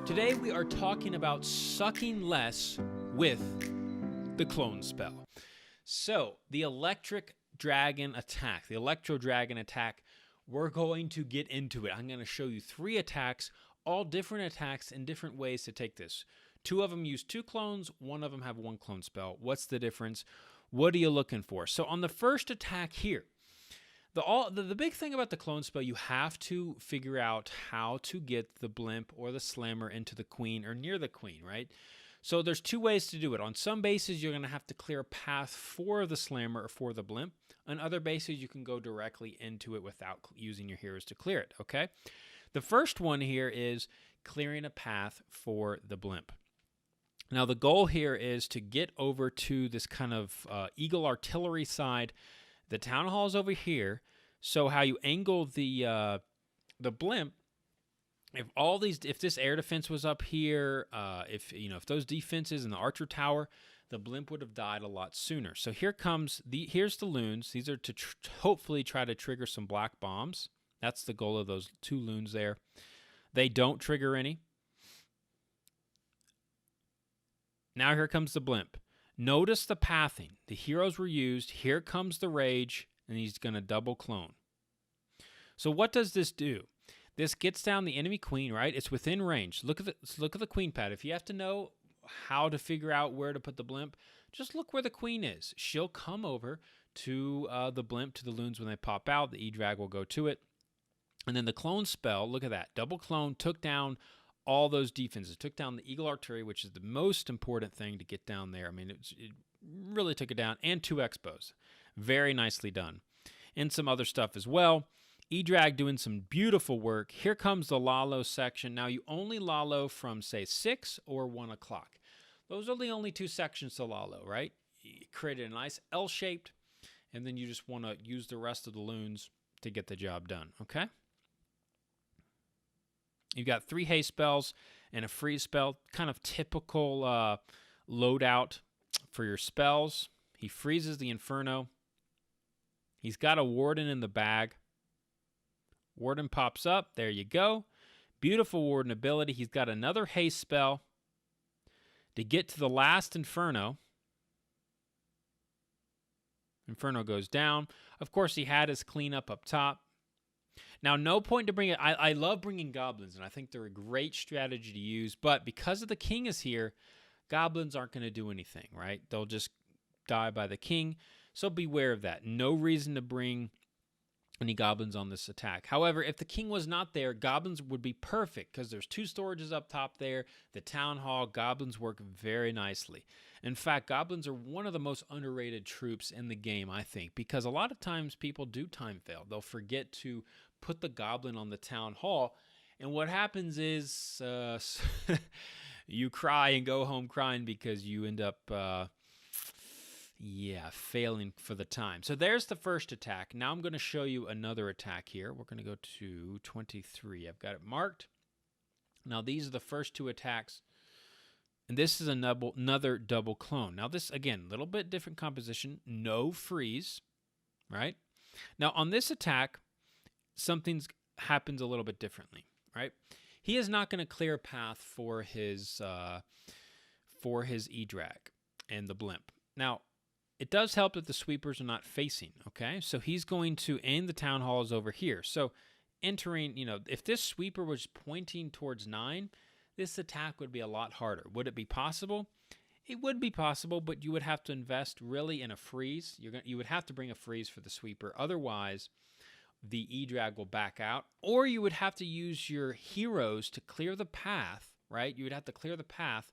Today we are talking about sucking less with the clone spell. So the electric dragon attack, the electro dragon attack, we're going to get into it. I'm going to show you 3 attacks, all different attacks and different ways to take this. 2 of them use 2 clones, 1 of them have 1 clone spell. What's the difference? What are you looking for? So on the first attack here, the big thing about the clone spell, you have to figure out how to get the blimp or the slammer into the queen or near the queen, right? So there's 2 ways to do it. On some bases, you're going to have to clear a path for the slammer or for the blimp. On other bases, you can go directly into it without using your heroes to clear it, okay? The first one here is clearing a path for the blimp. Now, the goal here is to get over to this kind of eagle artillery side. The town hall is over here, so how you angle the blimp, if this air defense was up here, if those defenses in the archer tower, the blimp would have died a lot sooner. So here's the loons. These are to hopefully try to trigger some black bombs. That's the goal of those 2 loons there. They don't trigger any. Now here comes the blimp. Notice the pathing. The heroes were used. Here comes the rage, and he's going to double clone. So what does this do? This gets down the enemy queen, right? It's within range. Look at the queen pad. If you have to know how to figure out where to put the blimp, just look where the queen is. She'll come over to the blimp, to the loons when they pop out. The E-Drag will go to it. And then the clone spell, look at that. Double clone took down all those defenses. Took down the eagle artillery, which is the most important thing to get down there. I mean, it really took it down. And 2 expos. Very nicely done. And some other stuff as well. E-Drag doing some beautiful work. Here comes the Lalo section. Now, you only Lalo from, say, 6 or 1 o'clock. Those are the only 2 sections to Lalo, right? You created a nice L-shaped, and then you just want to use the rest of the loons to get the job done, okay? You've got 3 haste spells and a freeze spell, kind of typical loadout for your spells. He freezes the Inferno. He's got a Warden in the bag. Warden pops up. There you go. Beautiful Warden ability. He's got another haste spell to get to the last Inferno. Inferno goes down. Of course, he had his cleanup up top. Now, no point to bring it. I love bringing goblins, and I think they're a great strategy to use. But because of the king is here, goblins aren't going to do anything, right? They'll just die by the king. So beware of that. No reason to bring any goblins on this attack. However, if the king was not there, goblins would be perfect because there's 2 storages up top there. The town hall, goblins work very nicely. In fact, goblins are one of the most underrated troops in the game, I think, because a lot of times people do time fail. They'll forget to put the goblin on the town hall, and what happens is you cry and go home crying because you end up failing for the time. So there's the first attack. Now I'm going to show you another attack here. We're going to go to 23. I've got it marked. Now these are the first 2 attacks, and this is another double clone. Now this, again, a little bit different composition. No freeze, right? Now on this attack, something happens a little bit differently, right? He is not going to clear a path for his E-Drag and the blimp. Now, it does help that the sweepers are not facing, okay? So he's going to, and the town hall is over here. So entering, if this sweeper was pointing towards 9, this attack would be a lot harder. Would it be possible? It would be possible, but you would have to invest really in a freeze. You would have to bring a freeze for the sweeper. Otherwise, the E-Drag will back out. Or you would have to use your heroes to clear the path, right? You would have to clear the path.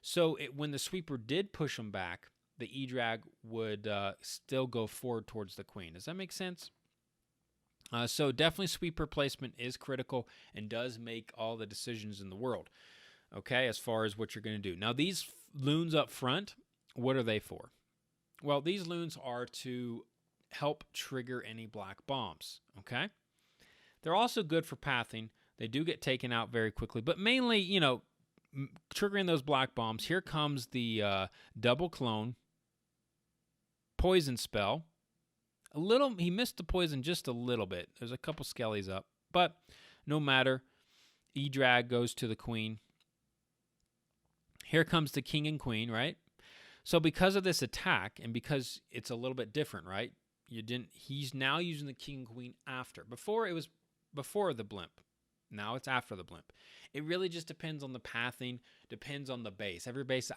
So when the sweeper did push them back, the E-Drag would still go forward towards the queen. Does that make sense? So definitely sweeper placement is critical and does make all the decisions in the world, okay, as far as what you're going to do. Now, these loons up front, what are they for? Well, these loons are to help trigger any black bombs, okay? They're also good for pathing. They do get taken out very quickly, but mainly, triggering those black bombs. Here comes the double clone poison spell. He missed the poison just a little bit. There's a couple skellies up, but no matter. E-Drag goes to the queen. Here comes the king and queen, right? So because of this attack, and because it's a little bit different, right? He's now using the king and queen after. Before it was before the blimp. Now it's after the blimp. It really just depends on the pathing, depends on the base. Every base,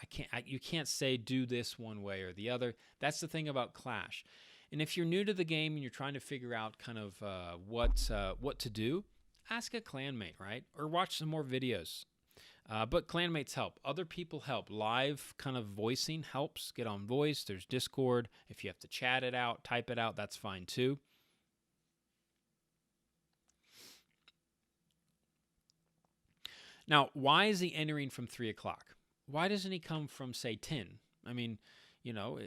you can't say do this one way or the other. That's the thing about Clash. And if you're new to the game and you're trying to figure out kind of what to do, ask a clanmate, right? Or watch some more videos. But clanmates help. Other people help. Live kind of voicing helps. Get on voice. There's Discord. If you have to chat it out, type it out, that's fine too. Now, why is he entering from 3 o'clock? Why doesn't he come from, say, 10? I mean, you know,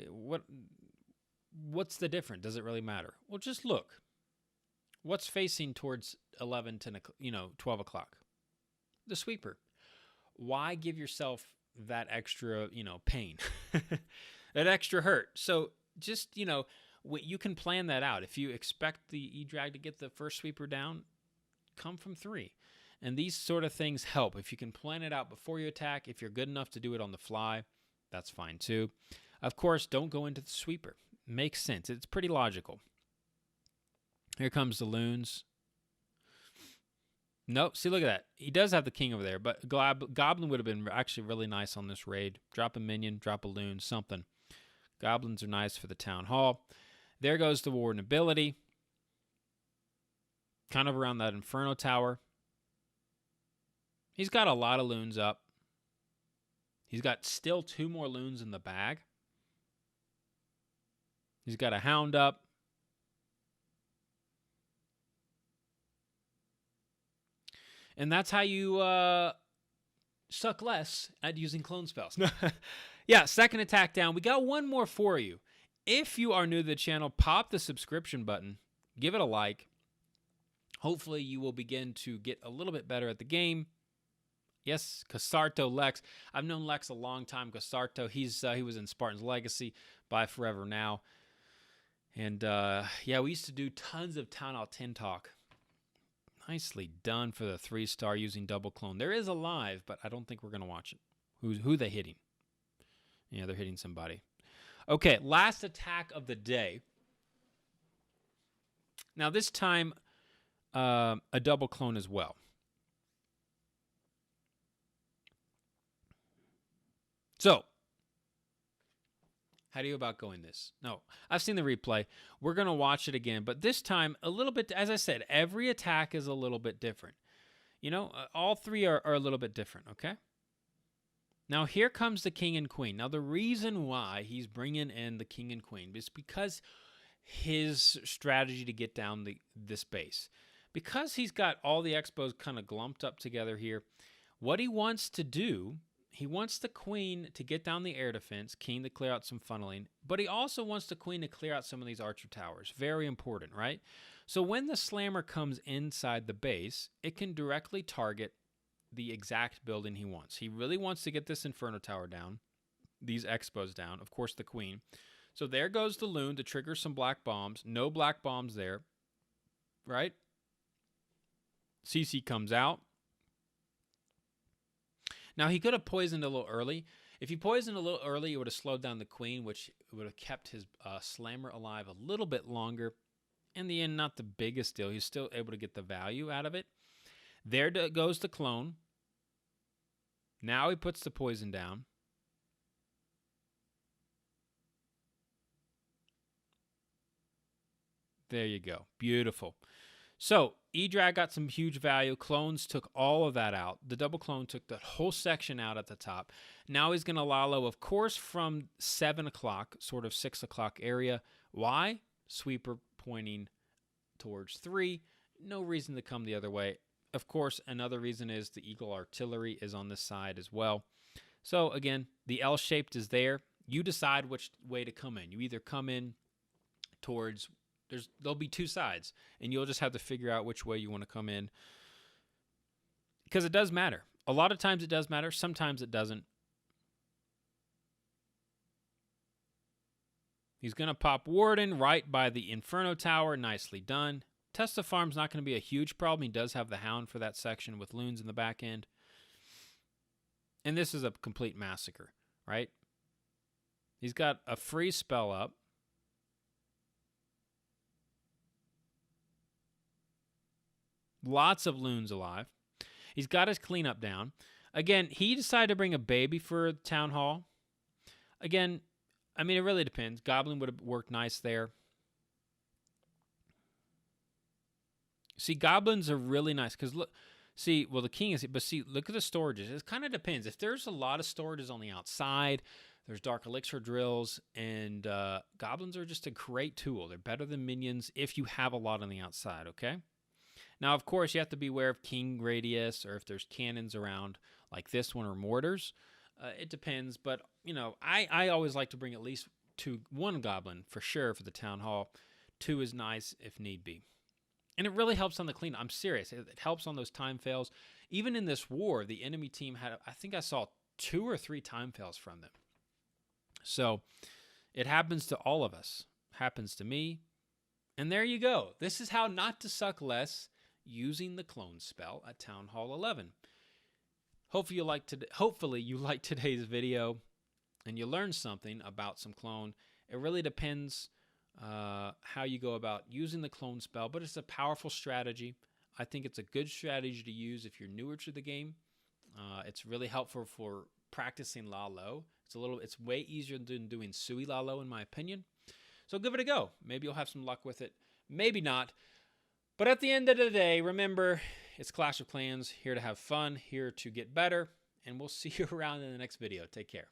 what's the difference? Does it really matter? Well, just look. What's facing towards 11, 10, 12 o'clock? The sweeper. Why give yourself that extra, pain, that extra hurt? So just, you can plan that out. If you expect the E-Drag to get the first sweeper down, come from 3. And these sort of things help. If you can plan it out before you attack, if you're good enough to do it on the fly, that's fine too. Of course, don't go into the sweeper. Makes sense. It's pretty logical. Here comes the loons. Nope. See, look at that. He does have the king over there, but Goblin would have been actually really nice on this raid. Drop a minion, drop a loon, something. Goblins are nice for the town hall. There goes the warden ability. Kind of around that Inferno Tower. He's got a lot of loons up. He's got still 2 more loons in the bag. He's got a hound up. And that's how you suck less at using clone spells. Yeah, second attack down. We got one more for you. If you are new to the channel, pop the subscription button. Give it a like. Hopefully you will begin to get a little bit better at the game. Yes, Casarto Lex. I've known Lex a long time. Casarto, he was in Spartan's Legacy by Forever Now. And yeah, we used to do tons of Town Hall 10 talk. Nicely done for the 3-star using double clone. There is a live, but I don't think we're going to watch it. Who they hitting? Yeah, they're hitting somebody. Okay, last attack of the day. Now this time, a double clone as well. So, how do you about going this? No, I've seen the replay. We're going to watch it again, but this time a little bit, as I said, every attack is a little bit different. All 3 are a little bit different, okay? Now, here comes the king and queen. Now, the reason why he's bringing in the king and queen is because his strategy to get down this base. Because he's got all the expos kind of glumped up together here, what he wants to do, he wants the queen to get down the air defense, king to clear out some funneling, but he also wants the queen to clear out some of these archer towers. Very important, right? So when the slammer comes inside the base, it can directly target the exact building he wants. He really wants to get this Inferno Tower down, these expos down, of course the queen. So there goes the loon to trigger some black bombs. No black bombs there, right? CC comes out. Now, he could have poisoned a little early. If he poisoned a little early, it would have slowed down the queen, which would have kept his slammer alive a little bit longer. In the end, not the biggest deal. He's still able to get the value out of it. There goes the clone. Now he puts the poison down. There you go. Beautiful. So, E-Drag got some huge value. Clones took all of that out. The double clone took that whole section out at the top. Now he's going to Lalo, of course, from 7 o'clock, sort of 6 o'clock area. Why? Sweeper pointing towards 3. No reason to come the other way. Of course, another reason is the Eagle Artillery is on this side as well. So, again, the L-shaped is there. You decide which way to come in. You either come in towards... There'll be 2 sides, and you'll just have to figure out which way you want to come in. Because it does matter. A lot of times it does matter. Sometimes it doesn't. He's going to pop Warden right by the Inferno Tower. Nicely done. Tesla Farm's not going to be a huge problem. He does have the Hound for that section with loons in the back end. And this is a complete massacre, right? He's got a free spell up. Lots of loons alive. He's got his cleanup down. Again, he decided to bring a baby for Town Hall. Again, I mean, it really depends. Goblin would have worked nice there. See, goblins are really nice because look, see, well, the king is, but see, look at the storages. It kind of depends. If there's a lot of storages on the outside, there's dark elixir drills, and goblins are just a great tool. They're better than minions if you have a lot on the outside, okay? Now, of course, you have to be aware of king radius or if there's cannons around like this one or mortars. It depends, but, you know, I always like to bring at least one goblin for sure for the town hall. 2 is nice if need be. And it really helps on the cleanup. I'm serious. It helps on those time fails. Even in this war, the enemy team had, I think I saw 2 or 3 time fails from them. So it happens to all of us. Happens to me. And there you go. This is how not to suck less using the clone spell at Town Hall 11. Hopefully you liked today's video and you learned something about some clone. It really depends how you go about using the clone spell, but it's a powerful strategy. I think it's a good strategy to use if you're newer to the game. It's really helpful for practicing La Lo. It's way easier than doing Sui La Lo in my opinion. So give it a go. Maybe you'll have some luck with it. Maybe not. But at the end of the day, remember, it's Clash of Clans, here to have fun, here to get better, and we'll see you around in the next video. Take care.